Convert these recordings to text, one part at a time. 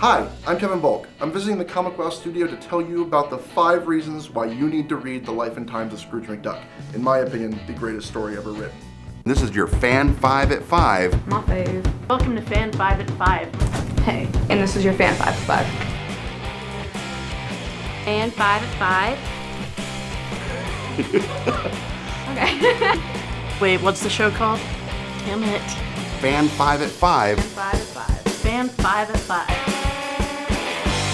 Hi, I'm Kevin Bolk. I'm visiting the ComicWow studio to tell you about the 5 reasons why you need to read The Life and Times of Scrooge McDuck. In my opinion, the greatest story ever written. This is your Fan 5 at 5. My fave. Welcome to Fan 5 at 5. Hey, and this is your Fan 5 at 5. Fan 5 at 5. Okay. Wait, what's the show called? Damn it. Fan 5 at 5. Fan 5 at 5. Fan 5 at 5.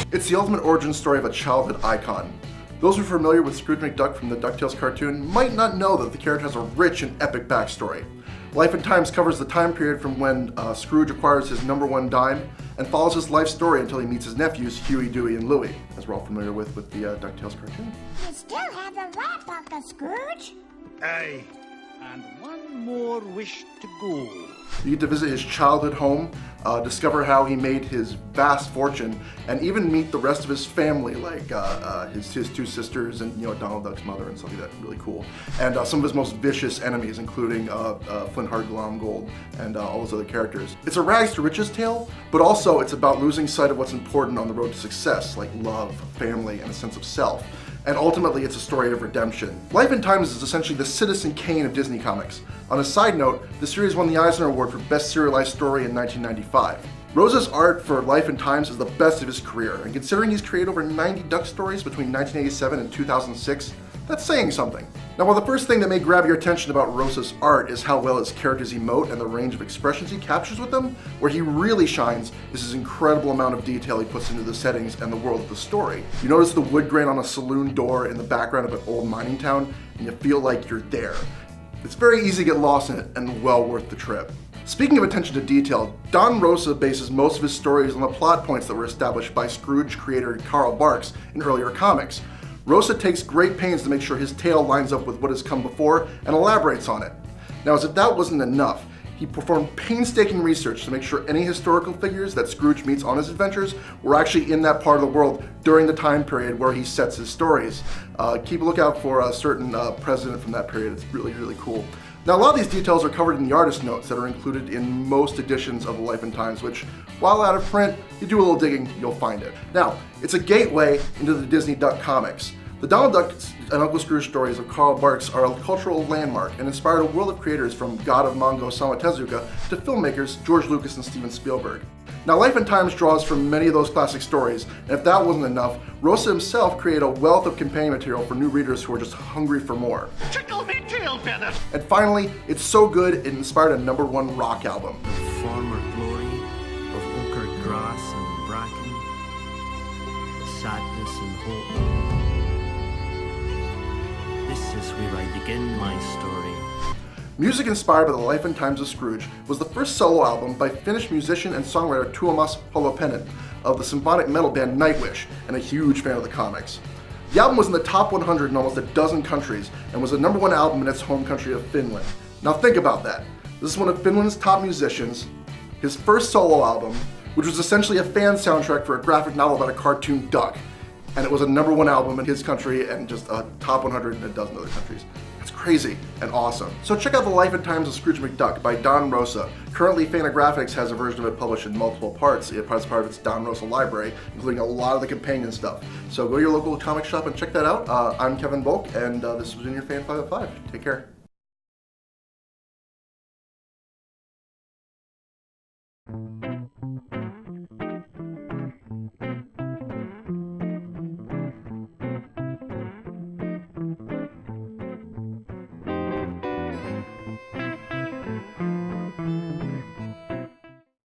It's the ultimate origin story of a childhood icon. Those who are familiar with Scrooge McDuck from the DuckTales cartoon might not know that the character has a rich and epic backstory. Life and Times covers the time period from when Scrooge acquires his #1 dime and follows his life story until he meets his nephews, Huey, Dewey, and Louie, as we're all familiar with the DuckTales cartoon. You still have the rat, Uncle Scrooge? Aye, and one more wish to go. You get to visit his childhood home, discover how he made his vast fortune, and even meet the rest of his family, like his 2 sisters and Donald Duck's mother and stuff like that. Really cool. And some of his most vicious enemies, including Flintheart Glomgold and all those other characters. It's a rags to riches tale, but also it's about losing sight of what's important on the road to success, like love, family, and a sense of self. And ultimately, it's a story of redemption. Life and Times is essentially the Citizen Kane of Disney Comics. On a side note, the series won the Eisner Award for Best Serialized Story in 1995. Rosa's art for Life and Times is the best of his career, and considering he's created over 90 Duck stories between 1987 and 2006, that's saying something. Now, while the first thing that may grab your attention about Rosa's art is how well his characters emote and the range of expressions he captures with them, where he really shines is his incredible amount of detail he puts into the settings and the world of the story. You notice the wood grain on a saloon door in the background of an old mining town, and you feel like you're there. It's very easy to get lost in it, and well worth the trip. Speaking of attention to detail, Don Rosa bases most of his stories on the plot points that were established by Scrooge creator Carl Barks in earlier comics. Rosa takes great pains to make sure his tale lines up with what has come before and elaborates on it. Now, as if that wasn't enough, he performed painstaking research to make sure any historical figures that Scrooge meets on his adventures were actually in that part of the world during the time period where he sets his stories. Keep a lookout for a certain president from that period. It's really, really cool. Now, a lot of these details are covered in the artist notes that are included in most editions of The Life and Times, which, while out of print, you do a little digging, you'll find it. Now, it's a gateway into the Disney Duck comics. The Donald Duck and Uncle Scrooge stories of Carl Barks are a cultural landmark and inspired a world of creators from God of Mongo Osamu Tezuka to filmmakers George Lucas and Steven Spielberg. Now, Life and Times draws from many of those classic stories, and if that wasn't enough, Rosa himself created a wealth of companion material for new readers who are just hungry for more. Tickle me tail feathers. And finally, it's so good it inspired a #1 rock album. Former glory of ochre grass and bracken, sadness and hope. This is where I begin my story. Music inspired by The Life and Times of Scrooge was the first solo album by Finnish musician and songwriter Tuomas Holopainen of the symphonic metal band Nightwish, and a huge fan of the comics. The album was in the top 100 in almost a dozen countries and was a #1 album in its home country of Finland. Now think about that. This is one of Finland's top musicians, his first solo album, which was essentially a fan soundtrack for a graphic novel about a cartoon duck. And it was a #1 album in his country and just a top 100 in a dozen other countries. It's crazy and awesome. So check out The Life and Times of Scrooge McDuck by Don Rosa. Currently, Fantagraphics has a version of it published in multiple parts as part of its Don Rosa library, including a lot of the companion stuff. So go to your local comic shop and check that out. I'm Kevin Bolk, and this was in your Fan 5 at 5. Take care.